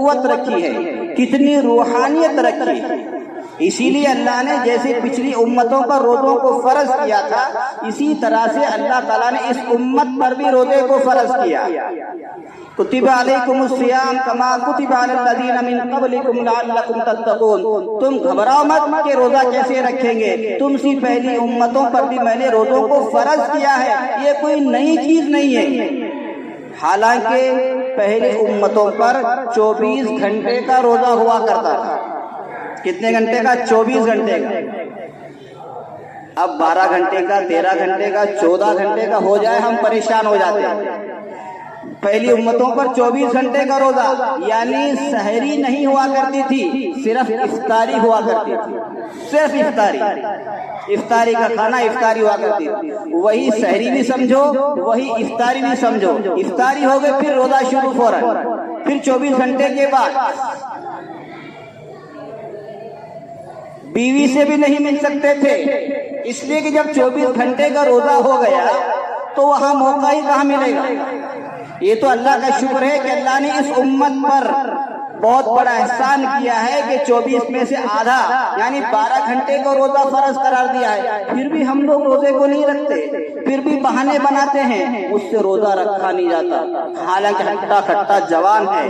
قوت رکھی ہے، کتنی روحانیت رکھی ہے۔ اسی لیے اللہ نے جیسے پچھلی امتوں پر روزوں کو فرض کیا تھا، اسی طرح سے اللہ تعالیٰ نے اس امت پر بھی روزے کو فرض کیا۔ کتب علیکم الصیام کما کتب علی الذین من قبلکم لعلکم تتقون۔ تم گھبراؤ مت کہ روزہ کیسے رکھیں گے، تم سی پہلی امتوں پر بھی میں نے روزوں کو فرض کیا ہے، یہ کوئی نئی چیز نہیں ہے۔ حالانکہ پہلی امتوں پر 24 گھنٹے کا روزہ ہوا کرتا تھا۔ کتنے گھنٹے کا؟ 24 گھنٹے کا۔ اب 12 گھنٹے کا، 13 گھنٹے کا، 14 گھنٹے کا ہو جائے ہم پریشان ہو جاتے ہیں۔ پہلی امتوں پر 24 گھنٹے کا روزہ، یعنی سحری نہیں ہوا کرتی تھی، صرف افطاری ہوا کرتی تھی، صرف افطاری، افطاری کا کھانا افطاری ہوا کرتی تھی۔ وہی سحری بھی سمجھو، وہی افطاری بھی سمجھو۔ افطاری ہو گئے پھر روزہ شروع فوراً، پھر 24 گھنٹے کے بعد بیوی سے بھی نہیں مل سکتے تھے، اس لیے کہ جب 24 گھنٹے کا روزہ ہو گیا تو وہاں موقع ہی کہاں ملے گا۔ یہ تو اللہ کا شکر ہے کہ اللہ نے اس امت پر بہت بڑا احسان کیا ہے کہ 24 میں سے آدھا یعنی 12 گھنٹے کو روزہ فرض قرار دیا ہے۔ پھر بھی ہم لوگ روزے کو نہیں رکھتے، پھر بھی بہانے بناتے ہیں، اس سے روزہ رکھا نہیں جاتا، حالانکہ ہٹا کھٹا جوان ہے۔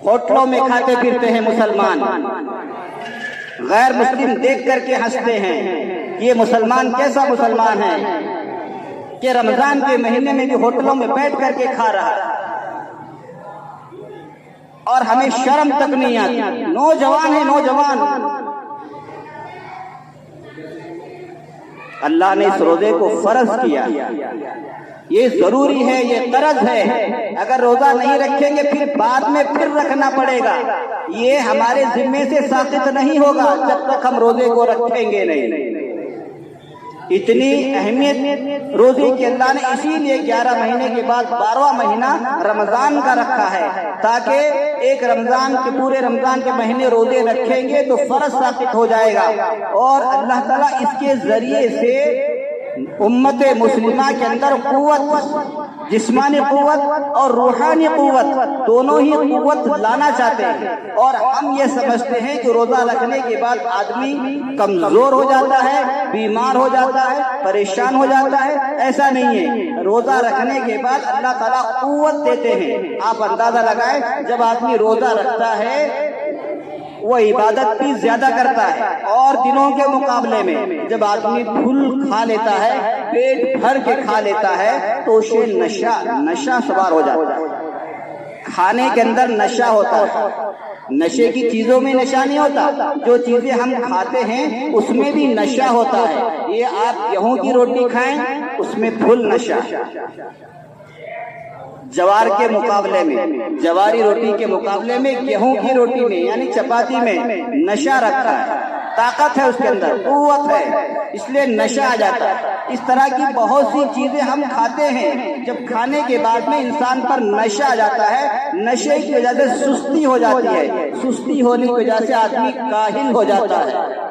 ہوٹلوں میں کھاتے پھرتے ہیں مسلمان، غیر مسلم دیکھ کر کے ہنستے ہیں، یہ مسلمان کیسا مسلمان ہے کہ رمضان کے مہینے میں بھی ہوٹلوں میں بیٹھ کر کے کھا رہا ہے، اور ہمیں شرم تک نہیں آتی۔ نوجوان ہے، نوجوان۔ اللہ نے اس روزے کو فرض کیا، یہ ضروری ہے، یہ قرض ہے۔ اگر روزہ نہیں رکھیں گے پھر بعد میں پھر رکھنا پڑے گا، یہ ہمارے ذمے سے ساقط نہیں ہوگا جب تک ہم روزے کو رکھیں گے نہیں۔ اتنی اہمیت روزے کی اللہ نے اسی لیے 11 مہینے کے بعد 12واں مہینہ رمضان کا رکھا ہے، تاکہ ایک رمضان کے پورے رمضان کے مہینے روزے رکھیں گے تو فرض ثابت ہو جائے گا، اور اللہ تعالیٰ اس کے ذریعے سے امت مسلمہ کے اندر قوت، جسمانی قوت اور روحانی قوت، دونوں ہی قوت لانا چاہتے ہیں۔ اور ہم یہ سمجھتے ہیں کہ روزہ رکھنے کے بعد آدمی کمزور ہو جاتا ہے، بیمار ہو جاتا ہے، پریشان ہو جاتا ہے، ایسا نہیں ہے۔ روزہ رکھنے کے بعد اللہ تعالیٰ قوت دیتے ہیں۔ آپ اندازہ لگائیں، جب آدمی روزہ رکھتا ہے وہ عبادت بھی زیادہ کرتا ہے، اور دنوں کے مقابلے میں جب آدمی پھل کھا لیتا ہے، پیٹ بھر کے کھا لیتا ہے، تو اسے نشہ سوار ہو جاتا ہے۔ کھانے کے اندر نشہ ہوتا ہے، نشے کی چیزوں میں نشہ نہیں ہوتا، جو چیزیں ہم کھاتے ہیں اس میں بھی نشہ ہوتا ہے۔ یہ آپ گیہوں کی روٹی کھائیں، اس میں پھل نشہ، جوار کے مقابلے میں، جواری روٹی کے مقابلے میں گیہوں کی روٹی میں یعنی چپاتی میں نشہ رکھا ہے، طاقت ہے اس کے اندر، قوت ہے، اس لیے نشہ آ جاتا ہے۔ اس طرح کی بہت سی چیزیں ہم کھاتے ہیں، جب کھانے کے بعد میں انسان پر نشہ آ جاتا ہے، نشے کی وجہ سے سستی ہو جاتی ہے، سستی ہونے کی وجہ سے آدمی کاہل ہو جاتا ہے،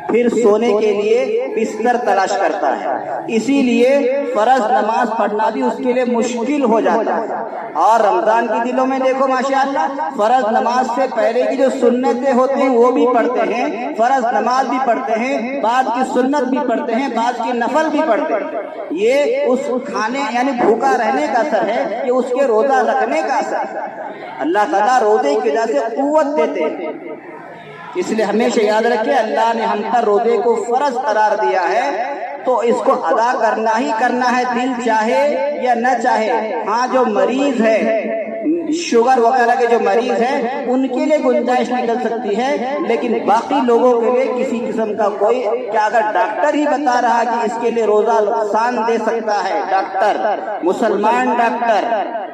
پھر سونے کے لیے بستر تلاش کرتا ہے۔ اسی لیے فرض نماز پڑھنا بھی اس کے لیے مشکل ہو جاتا ہے۔ اور رمضان کے دنوں میں دیکھو ماشاءاللہ، فرض نماز سے پہلے کی جو سنتیں ہوتی ہیں وہ بھی پڑھتے ہیں، فرض نماز بھی پڑھتے ہیں، بعد کی سنت بھی پڑھتے ہیں، بعد کی نفل بھی پڑھتے ہیں۔ یہ اس کھانے یعنی بھوکا رہنے کا اثر ہے، یہ اس کے روزہ رکھنے کا اثر ہے۔ اللہ تعالیٰ روزے کی وجہ سے قوت دیتے ہیں، اس لیے ہمیشہ یاد رکھیں، اللہ نے ہم پر روزے کو فرض قرار دیا ہے تو اس کو ادا کرنا ہی کرنا ہے، دل چاہے یا نہ چاہے۔ ہاں جو مریض ہے، شوگر وغیرہ کے جو مریض ہیں، ان کے لیے گنجائش نکل سکتی ہے، لیکن باقی لوگوں کے لیے کسی قسم کا کوئی، کیا اگر ڈاکٹر ہی بتا رہا کہ اس کے لیے روزہ نقصان دے سکتا ہے، ڈاکٹر، مسلمان ڈاکٹر،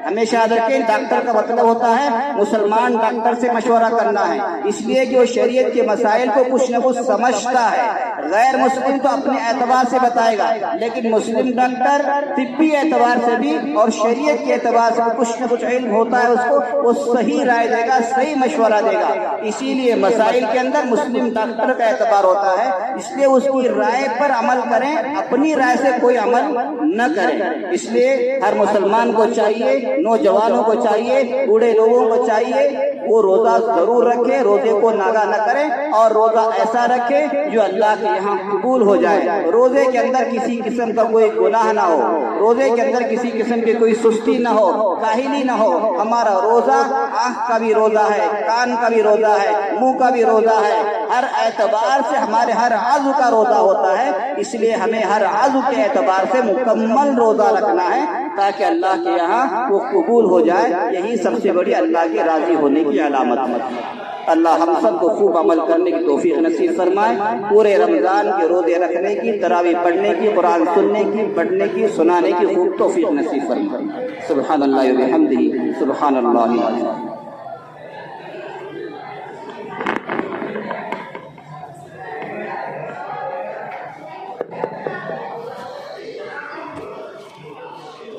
ہمیشہ یاد رکھیں ڈاکٹر کا مطلب ہوتا ہے مسلمان ڈاکٹر سے مشورہ کرنا ہے، اس لیے کہ وہ شریعت کے مسائل کو کچھ نہ کچھ سمجھتا ہے۔ غیر مسلم تو اپنے اعتبار سے بتائے گا، لیکن مسلم ڈاکٹر طبی اعتبار سے بھی اور شریعت کے اعتبار سے کچھ نہ کچھ علم ہوتا ہے، اس کو وہ صحیح رائے دے گا، صحیح مشورہ دے گا۔ اسی لیے مسائل کے اندر مسلم ڈاکٹر کا اعتبار ہوتا ہے، اس لیے اس کی رائے پر عمل کریں، اپنی رائے سے کوئی عمل نہ کریں۔ اس لیے ہر مسلمان کو چاہیے نوجوانوں کو چاہیے، بوڑھے لوگوں کو چاہیے وہ روزہ ضرور رکھے، روزے کو ناغا نہ کرے، اور روزہ ایسا رکھے جو اللہ کے یہاں قبول ہو جائے۔ روزے کے اندر کسی قسم کا کوئی گناہ نہ ہو، روزے کے اندر کسی قسم کی کوئی سستی نہ ہو، کاہلی نہ ہو۔ ہمارا روزہ آنکھ کا بھی روزہ ہے، کان کا بھی روزہ ہے، منہ کا بھی روزہ ہے، ہر اعتبار سے ہمارے ہر عضو کا روزہ ہوتا ہے، اس لیے ہمیں ہر عضو کے اعتبار سے مکمل روزہ رکھنا ہے تاکہ اللہ کے یہاں وہ قبول ہو جائے۔ یہی سب سے بڑی اللہ کے راضی ہونے کی علامت ہے۔ اللہ ہم سب کو خوب عمل کرنے کی توفیق نصیب فرمائے، پورے رمضان کے روزے رکھنے کی، تراویح پڑھنے کی، قرآن سننے کی، پڑھنے کی، سنانے کی خوب توفیق نصیب فرمائے۔ سبحان اللہ و بحمدہ، سبحان اللہ العظیم۔